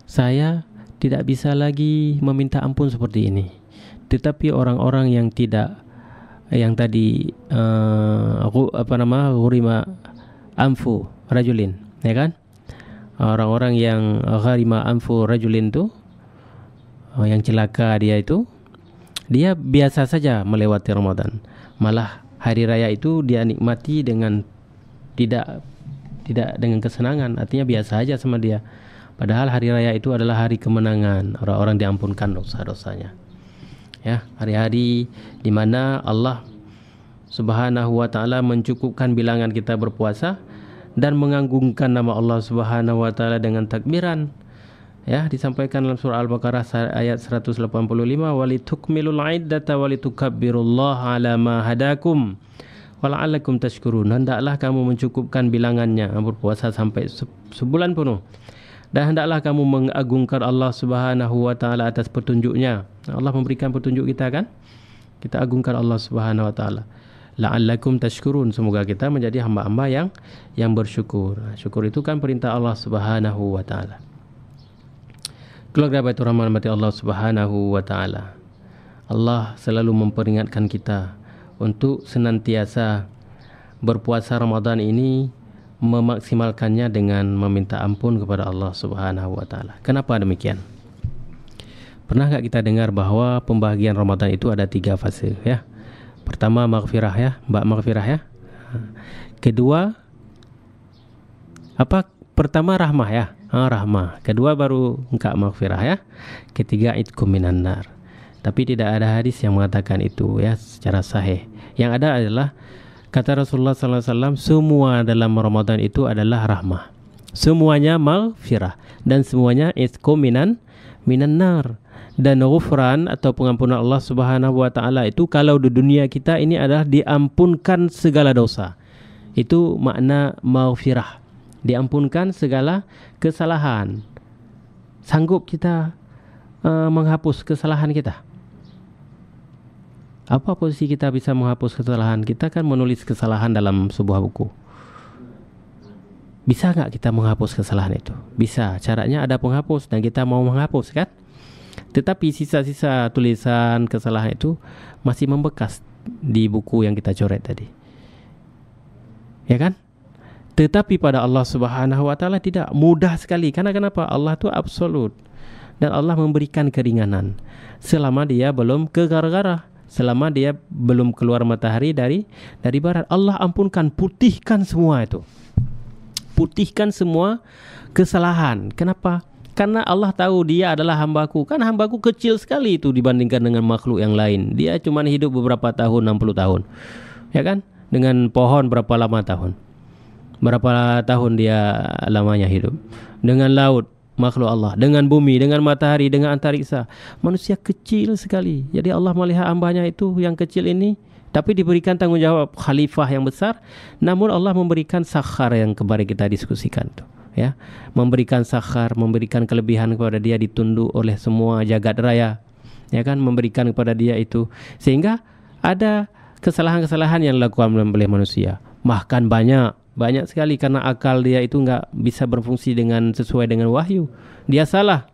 Saya tidak bisa lagi meminta ampun seperti ini. Tetapi orang-orang yang tidak, yang tadi ghurima anfu rajulin, ya kan? Orang-orang yang gharima anfu rajulin tu, yang celaka dia itu, dia biasa saja melewati Ramadan. Malah hari raya itu dia nikmati dengan tidak dengan kesenangan, artinya biasa aja sama dia. Padahal hari raya itu adalah hari kemenangan, orang-orang diampunkan dosa-dosanya. Ya, hari-hari di mana Allah Subhanahu wa taala mencukupkan bilangan kita berpuasa dan mengagungkan nama Allah Subhanahu wa taala dengan takbiran. Ya, disampaikan dalam surah Al-Baqarah ayat 185, walitukmilul iddata walitukabbirullaha ala ma hadakum wala'allakum tashkurun. Hendaklah kamu mencukupkan bilangannya berpuasa sampai sebulan penuh, dan hendaklah kamu mengagungkan Allah Subhanahu wa taala atas petunjuknya. Allah memberikan petunjuk kita kan? Kita agungkan Allah Subhanahu wa taala. La'allakum tashkurun, semoga kita menjadi hamba-hamba yang bersyukur. Syukur itu kan perintah Allah Subhanahu wa taala. Keluarga Baitur Rahman mati Allah Subhanahu wa taala. Allah selalu memperingatkan kita untuk senantiasa berpuasa Ramadan ini, memaksimalkannya dengan meminta ampun kepada Allah Subhanahu wa taala. Kenapa demikian? Pernah enggak kita dengar bahwa pembagian Ramadan itu ada 3 fase ya? Pertama maghfirah ya, maghfirah ya. Kedua apa? Pertama rahmah ya. Rahmah. Kedua baru engkau maghfirah ya. Ketiga itqum minan nar. Tapi tidak ada hadis yang mengatakan itu ya secara sahih. Yang ada adalah kata Rasulullah sallallahu alaihi wasallam, semua dalam Ramadan itu adalah rahmah. Semuanya maghfirah dan semuanya itqum minan nar. Dan ghufran atau pengampunan Allah Subhanahu wa taala itu kalau di dunia kita ini adalah diampunkan segala dosa. Itu makna maghfirah. Diampunkan segala kesalahan. Sanggup kita menghapus kesalahan kita? Apa posisi kita bisa menghapus kesalahan? Kita kan menulis kesalahan dalam sebuah buku. Bisa nggak kita menghapus kesalahan itu? Bisa. Caranya ada penghapus dan kita mau menghapus kan? Tetapi sisa-sisa tulisan kesalahan itu masih membekas di buku yang kita coret tadi. Ya kan? Tetapi pada Allah Subhanahu wa taala tidak, mudah sekali. Karena kenapa? Allah itu absolut. Dan Allah memberikan keringanan selama dia belum ke gara-gara, selama dia belum keluar matahari dari barat. Allah ampunkan, putihkan semua itu. Putihkan semua kesalahan. Kenapa? Karena Allah tahu dia adalah hambaku. Kan hambaku kecil sekali itu dibandingkan dengan makhluk yang lain. Dia cuma hidup beberapa tahun, 60 tahun. Ya kan? Dengan pohon berapa lama tahun? Berapa tahun dia lamanya hidup? Dengan laut, makhluk Allah. Dengan bumi, dengan matahari, dengan antariksa. Manusia kecil sekali. Jadi Allah melihat hambanya itu yang kecil ini, tapi diberikan tanggung jawab khalifah yang besar. Namun Allah memberikan sakhar yang kemarin kita diskusikan itu. Ya, memberikan sakhar, memberikan kelebihan kepada dia, ditunduk oleh semua jagat raya, ya kan, memberikan kepada dia itu, sehingga ada kesalahan-kesalahan yang dilakukan oleh manusia, bahkan banyak sekali, karena akal dia itu enggak bisa berfungsi dengan sesuai dengan wahyu, dia salah.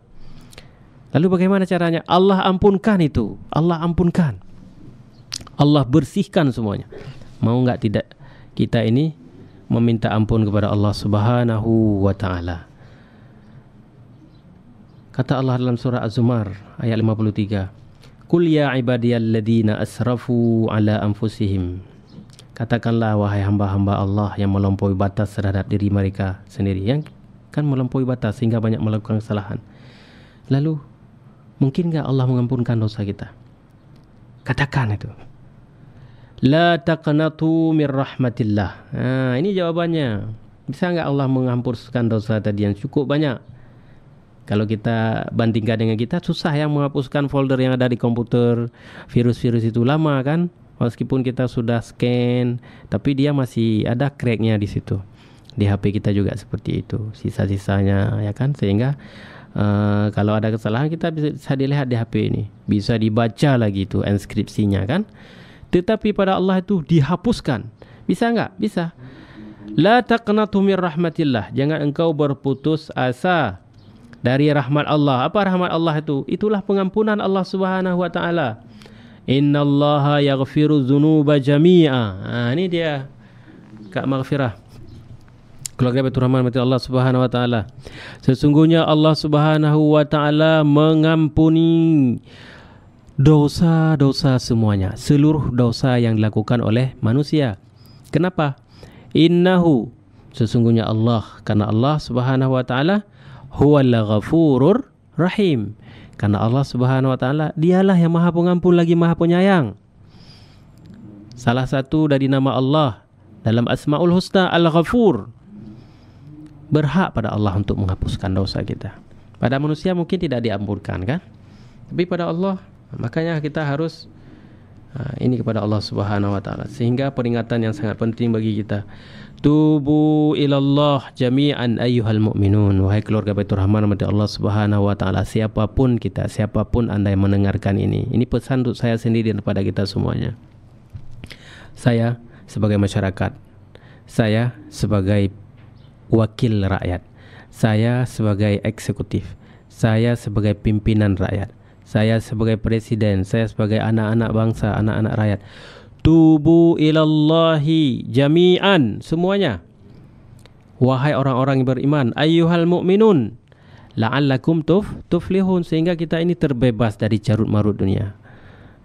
Lalu bagaimana caranya? Allah ampunkan itu, Allah ampunkan, Allah bersihkan semuanya. Mau enggak tidak kita ini meminta ampun kepada Allah Subhanahu wa taala. Kata Allah dalam surah Az-Zumar ayat 53, "Qul ya ibadiyalladzina asrafu ala anfusihim." Katakanlah wahai hamba-hamba Allah yang melampaui batas terhadap diri mereka sendiri, yang kan melampaui batas sehingga banyak melakukan kesalahan. Lalu mungkin enggak Allah mengampunkan dosa kita? Katakan itu. La taqnatu mir rahmatillah. Ini jawabannya. Bisa enggak Allah menghapuskan dosa tadi yang cukup banyak? Kalau kita bandingkan dengan kita, susah yang menghapuskan folder yang ada di komputer. Virus-virus itu lama kan? Meskipun kita sudah scan, tapi dia masih ada cracknya di situ. Di HP kita juga seperti itu, sisa-sisanya ya kan? Sehingga kalau ada kesalahan kita bisa dilihat di HP ini. Bisa dibaca lagi itu inskripsinya kan? Tetapi pada Allah itu dihapuskan. Bisa enggak? Bisa. La taqnatu min rahmatillah. Jangan engkau berputus asa dari rahmat Allah. Apa rahmat Allah itu? Itulah pengampunan Allah Subhanahu wa taala. Innallaha yaghfiru dzunuba jami'a. Ini dia Kak maghfirah. Keluarga Baitur Rahman mati Allah Subhanahu wa taala. Sesungguhnya Allah Subhanahu wa taala mengampuni dosa-dosa semuanya, seluruh dosa yang dilakukan oleh manusia. Kenapa? Innahu, sesungguhnya Allah, karena Allah Subhanahu wa taala huwal ghafurur rahim. Karena Allah Subhanahu wa taala dialah yang Maha Pengampun lagi Maha Penyayang. Salah satu dari nama Allah dalam Asmaul Husna Al-Ghafur, berhak pada Allah untuk menghapuskan dosa kita. Pada manusia mungkin tidak diampunkan kan? Tapi pada Allah, makanya kita harus ini kepada Allah Subhanahu wa taala. Sehingga peringatan yang sangat penting bagi kita. Tubu ilallah jami'an ayyuhal mu'minun. Wahai keluarga Baitur Rahman mati Allah Subhanahu wa taala, siapapun kita, siapapun Anda yang mendengarkan ini. Ini pesan untuk saya sendiri dan kepada kita semuanya. Saya sebagai masyarakat, saya sebagai wakil rakyat, saya sebagai eksekutif, saya sebagai pimpinan rakyat, saya sebagai presiden, saya sebagai anak-anak bangsa, anak-anak rakyat. Tubu ilallahi jami'an, semuanya. Wahai orang-orang yang beriman, ayyuhal mu'minun, la'allakum tuflihun, sehingga kita ini terbebas dari carut marut dunia,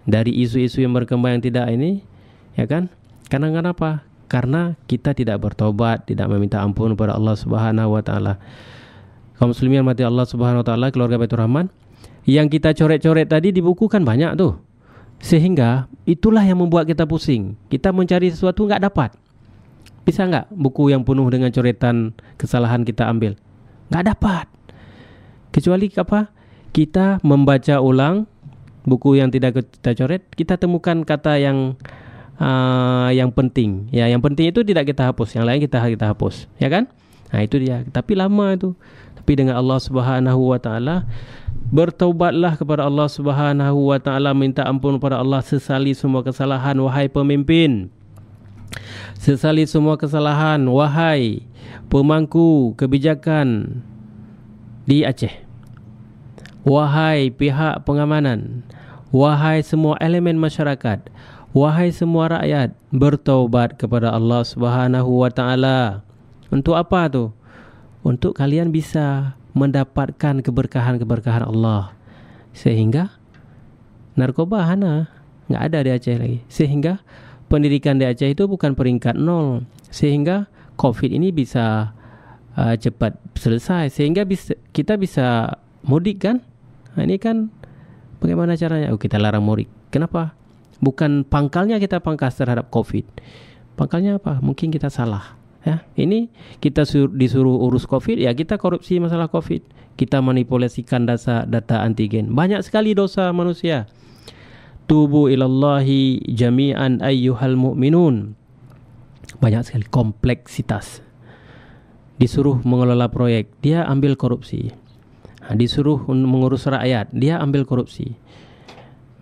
dari isu-isu yang berkembang yang tidak ini, ya kan? Karena kenapa? Karena kita tidak bertobat, tidak meminta ampun kepada Allah Subhanahu wa taala. Kaum muslimin mati Allah Subhanahu wa taala, keluarga Baitur Rahman, yang kita coret-coret tadi di buku kan banyak tuh. Sehingga itulah yang membuat kita pusing. Kita mencari sesuatu enggak dapat. Bisa enggak buku yang penuh dengan coretan kesalahan kita ambil? Enggak dapat. Kecuali apa? Kita membaca ulang buku yang tidak kita coret, kita temukan kata yang penting. Ya, yang penting itu tidak kita hapus, yang lain kita hapus, ya kan? Nah, itu dia. Tapi lama itu. Tapi dengan Allah Subhanahu wa taala, bertaubatlah kepada Allah Subhanahu wa taala, minta ampun kepada Allah, sesali semua kesalahan wahai pemimpin. Sesali semua kesalahan wahai pemangku kebijakan di Aceh. Wahai pihak pengamanan, wahai semua elemen masyarakat, wahai semua rakyat, bertaubat kepada Allah Subhanahu wa taala. Untuk apa tu? Untuk kalian bisa mendapatkan keberkahan-keberkahan Allah. Sehingga narkoba hana enggak ada di Aceh lagi. Sehingga pendidikan di Aceh itu bukan peringkat 0. Sehingga Covid ini bisa cepat selesai. Sehingga kita bisa mudik kan? Nah, ini kan bagaimana caranya? Oh, kita larang mudik. Kenapa? Bukan pangkalnya kita pangkas terhadap Covid. Pangkalnya apa? Mungkin kita salah. Ya, ini kita disuruh urus Covid, ya kita korupsi masalah Covid. Kita manipulasikan data antigen. Banyak sekali dosa manusia. Tubu ilallahi jami'an ayyuhal mu'minun. Banyak sekali kompleksitas. Disuruh mengelola proyek, dia ambil korupsi. Disuruh mengurus rakyat, dia ambil korupsi.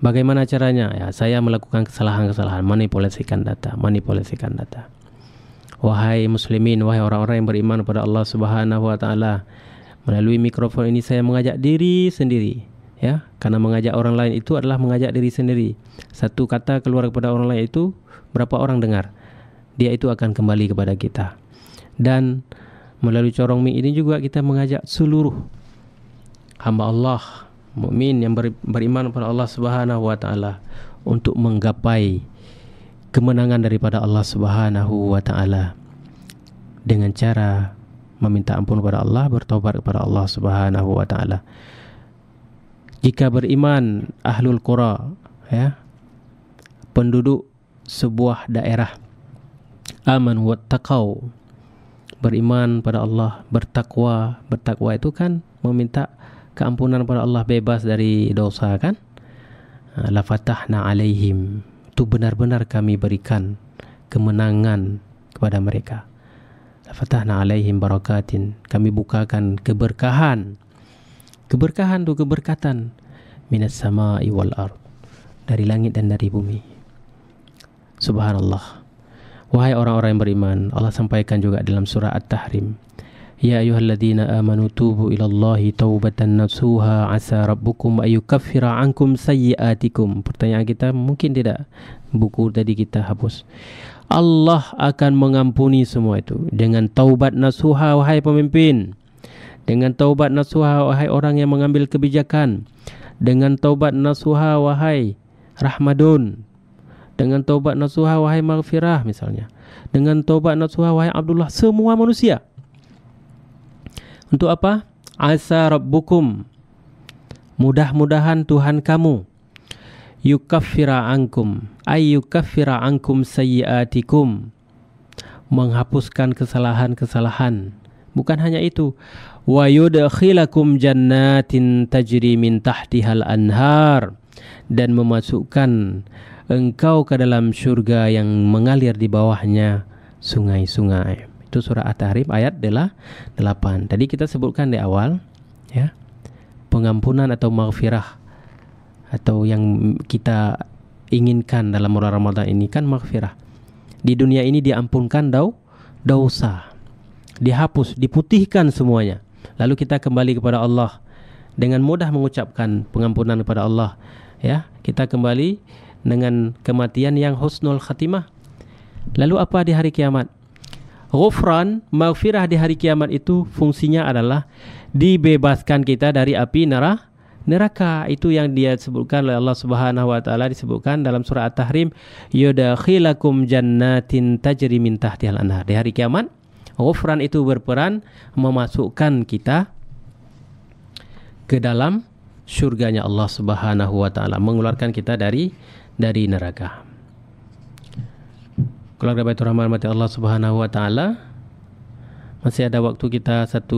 Bagaimana caranya? Ya, saya melakukan kesalahan-kesalahan, manipulasikan data. Wahai muslimin, wahai orang-orang yang beriman kepada Allah Subhanahu wa taala, melalui mikrofon ini saya mengajak diri sendiri, ya. Karena mengajak orang lain itu adalah mengajak diri sendiri. Satu kata keluar kepada orang lain itu berapa orang dengar? Dia itu akan kembali kepada kita. Dan melalui corong mi ini juga kita mengajak seluruh hamba Allah mukmin yang beriman kepada Allah Subhanahu wa taala untuk menggapai kemenangan daripada Allah Subhanahu wa taala dengan cara meminta ampun kepada Allah, bertobat kepada Allah Subhanahu wa taala. Jika beriman ahlul qura, ya, penduduk sebuah daerah, aman wa taqau, beriman pada Allah, bertakwa. Bertakwa itu kan meminta keampunan pada Allah, bebas dari dosa kan? La fatahna alaihim, itu benar-benar kami berikan kemenangan kepada mereka. La fatahna alaihim barakatin, kami bukakan keberkahan. Keberkahan itu keberkatan minas sama'i wal ard, dari langit dan dari bumi. Subhanallah. Wahai orang-orang yang beriman, Allah sampaikan juga dalam surah At-Tahrim, ya ayyuhalladzina amanu tubu ilallahi taubatan nasuha asa rabbukum ayyukaffira ankum sayyiatikum. Pertanyaan kita, mungkin tidak buku tadi kita hapus. Allah akan mengampuni semua itu dengan taubat nasuha, wahai pemimpin. Dengan taubat nasuha, wahai orang yang mengambil kebijakan. Dengan taubat nasuha, wahai Rahmadun. Dengan taubat nasuha, wahai Maghfirah misalnya. Dengan taubat nasuha, wahai Abdullah. Semua manusia. Untuk apa? Asa rabbukum, mudah-mudahan Tuhan kamu, yukaffira ankum, ay yukaffira ankum sayyiatikum, menghapuskan kesalahan-kesalahan. Bukan hanya itu, wa yudkhilakum jannatin tajri min tahtihal anhar, dan memasukkan engkau ke dalam syurga yang mengalir di bawahnya sungai-sungai. Itu surah At-Tahrim ayat 8. Tadi kita sebutkan di awal, ya, pengampunan atau maghfirah atau yang kita inginkan dalam bulan Ramadan ini kan maghfirah. Di dunia ini diampunkan dosa, dihapus, diputihkan semuanya. Lalu kita kembali kepada Allah dengan mudah mengucapkan pengampunan kepada Allah, ya. Kita kembali dengan kematian yang husnul khatimah. Lalu apa di hari kiamat? Ghufran, maghfirah di hari kiamat itu fungsinya adalah dibebaskan kita dari api neraka. Itu yang dia sebutkan oleh Allah Subhanahu wa taala, disebutkan dalam surah At-Tahrim, yudkhilakum jannatin tajri min tahtihal anhar. Di hari kiamat, ghufran itu berperan memasukkan kita ke dalam syurganya Allah Subhanahu wa taala, mengeluarkan kita dari neraka. Keluarga Baitur Rahman mati Allah Subhanahu wa taala, masih ada waktu kita 1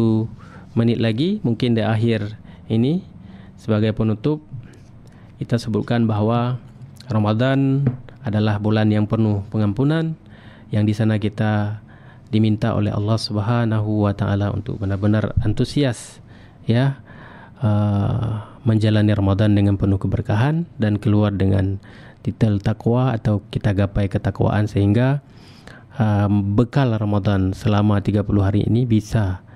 menit lagi, mungkin di akhir ini sebagai penutup kita sebutkan bahwa Ramadan adalah bulan yang penuh pengampunan, yang di sana kita diminta oleh Allah Subhanahu wa taala untuk benar-benar antusias, ya, menjalani Ramadan dengan penuh keberkahan dan keluar dengan titel takwa atau kita gapai ketakwaan, sehingga bekal Ramadan selama 30 hari ini bisa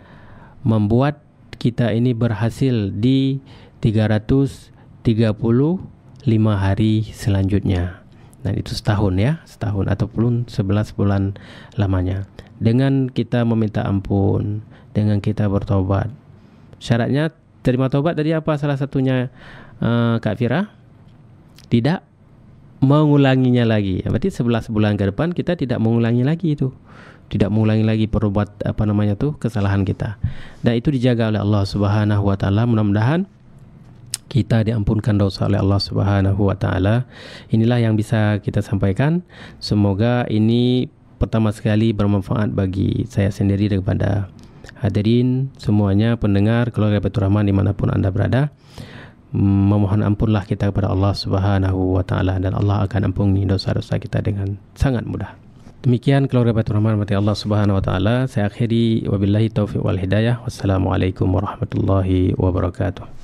membuat kita ini berhasil di 335 hari selanjutnya. Dan itu setahun, ya, setahun ataupun 11 bulan lamanya. Dengan kita meminta ampun, dengan kita bertobat. Syaratnya terima tobat tadi apa salah satunya, Kak Fira? Tidak mengulanginya lagi. Berarti 11 bulan ke depan kita tidak mengulangi lagi itu. Tidak mengulangi lagi perbuat kesalahan kita. Dan itu dijaga oleh Allah Subhanahu wa taala. Mudah-mudahan kita diampunkan dosa oleh Allah Subhanahu wa taala. Inilah yang bisa kita sampaikan. Semoga ini pertama sekali bermanfaat bagi saya sendiri daripada hadirin semuanya, pendengar keluarga Baitur Rahman dimanapun anda berada. Memohon ampunlah kita kepada Allah Subhanahu wa taala, dan Allah akan ampuni dosa-dosa kita dengan sangat mudah. Demikian keluarga Baitur Rahman mati Allah Subhanahu wa taala. Saya akhiri wabillahi taufiq wal hidayah. Wassalamualaikum warahmatullahi wabarakatuh.